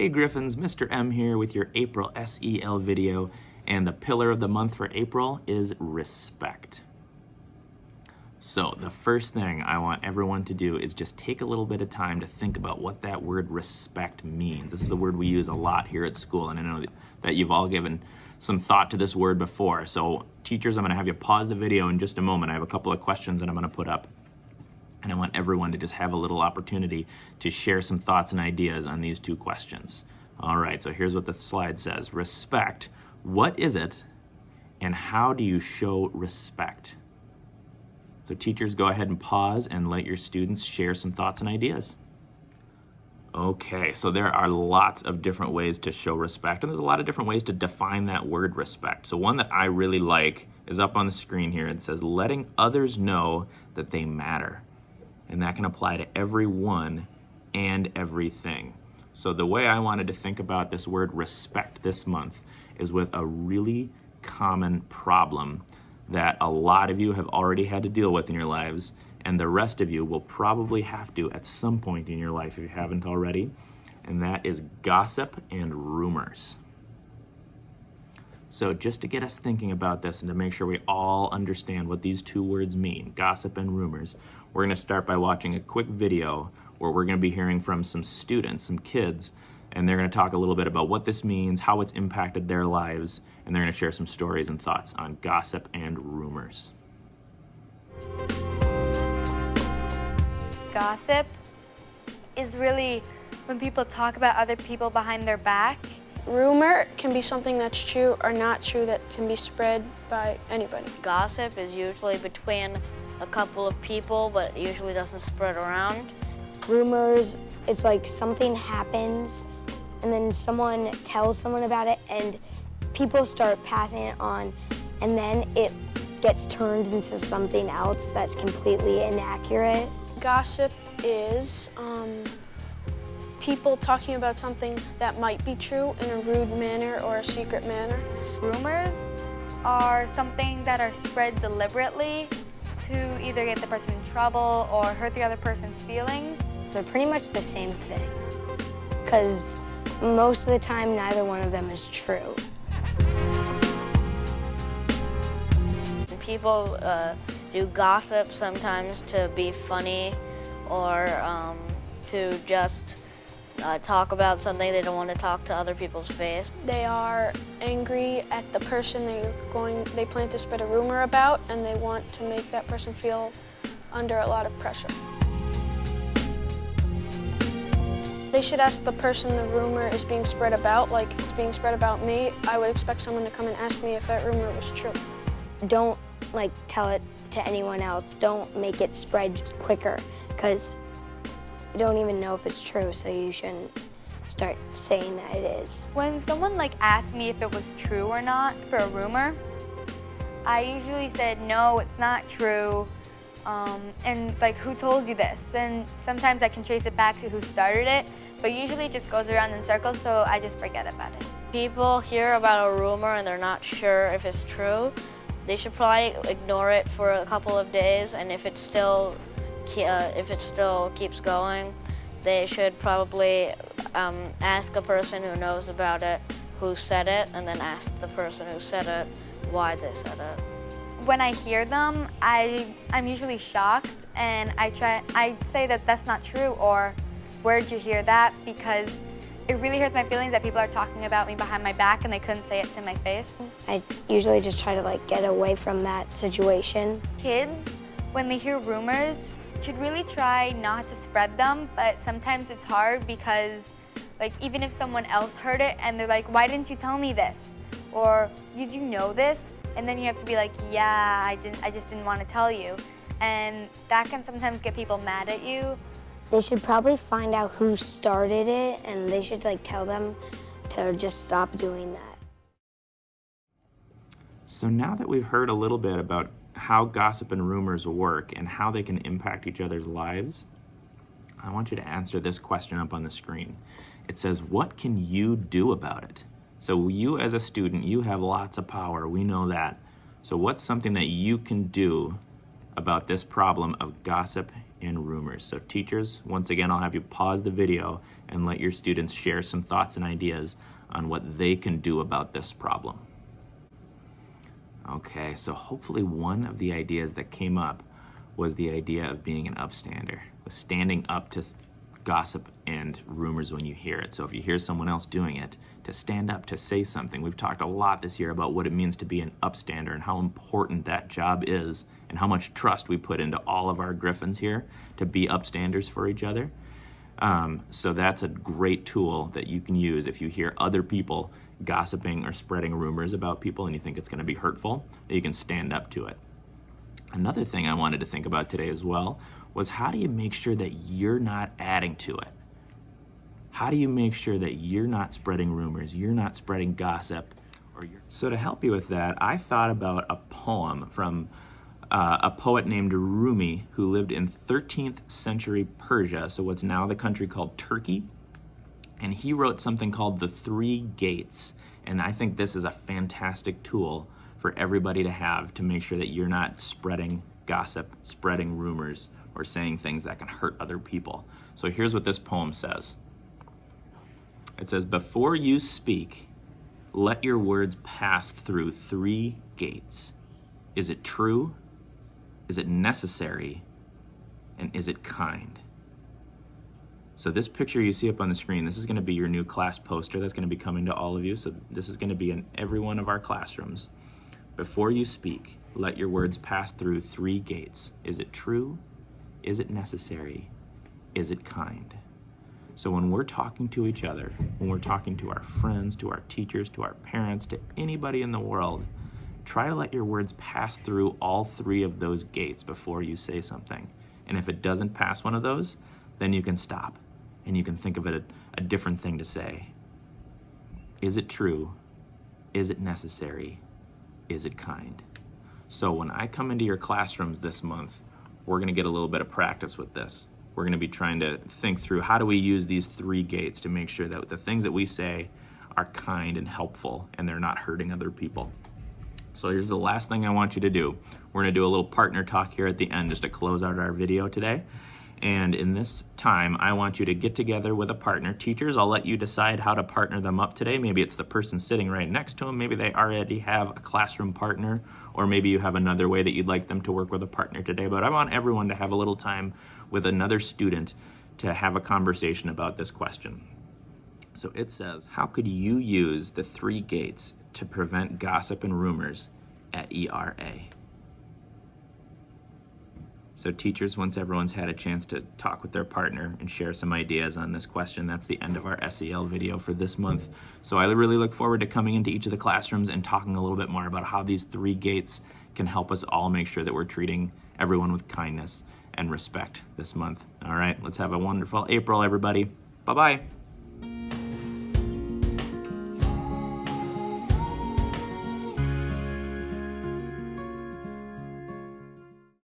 Hey Griffins, Mr. M here with your April SEL video, and the pillar of the month for April is respect. So the first thing I want everyone to do is just take a little bit of time to think about what that word respect means. This is the word we use a lot here at school, and I know that you've all given some thought to this word before. So teachers, I'm gonna have you pause the video in just a moment. I have a couple of questions that I'm gonna put up, and I want everyone to just have a little opportunity to share some thoughts and ideas on these two questions. All right, so here's what the slide says. Respect, what is it, and how do you show respect? So teachers, go ahead and pause and let your students share some thoughts and ideas. Okay, so there are lots of different ways to show respect, and there's a lot of different ways to define that word respect. So one that I really like is up on the screen here. It says, letting others know that they matter. And that can apply to everyone and everything. So the way I wanted to think about this word respect this month is with a really common problem that a lot of you have already had to deal with in your lives, and the rest of you will probably have to at some point in your life if you haven't already, and that is gossip and rumors. So just to get us thinking about this and to make sure we all understand what these two words mean, gossip and rumors, we're gonna start by watching a quick video where we're gonna be hearing from some students, some kids, and they're gonna talk a little bit about what this means, how it's impacted their lives, and they're gonna share some stories and thoughts on gossip and rumors. Gossip is really when people talk about other people behind their back. Rumor can be something that's true or not true that can be spread by anybody. Gossip is usually between a couple of people, but it usually doesn't spread around. Rumors, it's like something happens and then someone tells someone about it and people start passing it on, and then it gets turned into something else that's completely inaccurate. Gossip is people talking about something that might be true in a rude manner or a secret manner. Rumors are something that are spread deliberately to either get the person in trouble or hurt the other person's feelings. They're pretty much the same thing, because most of the time neither one of them is true. People do gossip sometimes to be funny or to just talk about something they don't want to talk to other people's face. They are angry at the person they plan to spread a rumor about, and they want to make that person feel under a lot of pressure. They should ask the person the rumor is being spread about. Like if it's being spread about me, I would expect someone to come and ask me if that rumor was true. Don't tell it to anyone else. Don't make it spread quicker, because you don't even know if it's true, so you shouldn't start saying that it is. When someone asked me if it was true or not for a rumor, I usually said, no, it's not true. And who told you this? And sometimes I can trace it back to who started it, but usually it just goes around in circles, so I just forget about it. People hear about a rumor and they're not sure if it's true. They should probably ignore it for a couple of days, and if it still keeps going, they should probably ask a person who knows about it who said it, and then ask the person who said it why they said it. When I hear them, I'm usually shocked, and I say that that's not true, or where'd you hear that? Because it really hurts my feelings that people are talking about me behind my back and they couldn't say it to my face. I usually just try to get away from that situation. Kids, when they hear rumors, should really try not to spread them, but sometimes it's hard because even if someone else heard it and they're like, why didn't you tell me this? Or did you know this? And then you have to be like, yeah, I just didn't want to tell you. And that can sometimes get people mad at you. They should probably find out who started it, and they should tell them to just stop doing that. So now that we've heard a little bit about how gossip and rumors work and how they can impact each other's lives, I want you to answer this question up on the screen. It says, what can you do about it? So you as a student, you have lots of power, we know that. So what's something that you can do about this problem of gossip and rumors. So teachers, once again, I'll have you pause the video and let your students share some thoughts and ideas on what they can do about this problem. Okay, so hopefully one of the ideas that came up was the idea of being an upstander, was standing up to gossip and rumors when you hear it. So if you hear someone else doing it, to stand up, to say something. We've talked a lot this year about what it means to be an upstander and how important that job is and how much trust we put into all of our Griffins here to be upstanders for each other. So that's a great tool that you can use if you hear other people gossiping or spreading rumors about people and you think it's going to be hurtful, that you can stand up to it. Another thing I wanted to think about today as well was, how do you make sure that you're not adding to it? How do you make sure that you're not spreading rumors, you're not spreading gossip? So to help you with that, I thought about a poem from a poet named Rumi, who lived in 13th century Persia, so what's now the country called Turkey. And he wrote something called the 3 Gates. And I think this is a fantastic tool for everybody to have to make sure that you're not spreading gossip, spreading rumors, or saying things that can hurt other people. So here's what this poem says. It says, before you speak, let your words pass through 3 gates. Is it true? Is it necessary? And is it kind? So this picture you see up on the screen, this is going to be your new class poster that's going to be coming to all of you. So this is going to be in every one of our classrooms. Before you speak, let your words pass through 3 gates. Is it true? Is it necessary? Is it kind? So when we're talking to each other, when we're talking to our friends, to our teachers, to our parents, to anybody in the world, try to let your words pass through all 3 of those gates before you say something. And if it doesn't pass one of those, then you can stop and you can think of it a different thing to say. Is it true? Is it necessary? Is it kind? So when I come into your classrooms this month, we're going to get a little bit of practice with this. We're going to be trying to think through, how do we use these 3 gates to make sure that the things that we say are kind and helpful and they're not hurting other people. So here's the last thing I want you to do. We're going to do a little partner talk here at the end just to close out our video today. And in this time, I want you to get together with a partner. Teachers, I'll let you decide how to partner them up today. Maybe it's the person sitting right next to them. Maybe they already have a classroom partner, or maybe you have another way that you'd like them to work with a partner today. But I want everyone to have a little time with another student to have a conversation about this question. So it says, how could you use the 3 gates to prevent gossip and rumors at ERA? So teachers, once everyone's had a chance to talk with their partner and share some ideas on this question, that's the end of our SEL video for this month. So I really look forward to coming into each of the classrooms and talking a little bit more about how these 3 gates can help us all make sure that we're treating everyone with kindness and respect this month. All right, let's have a wonderful April, everybody. Bye-bye.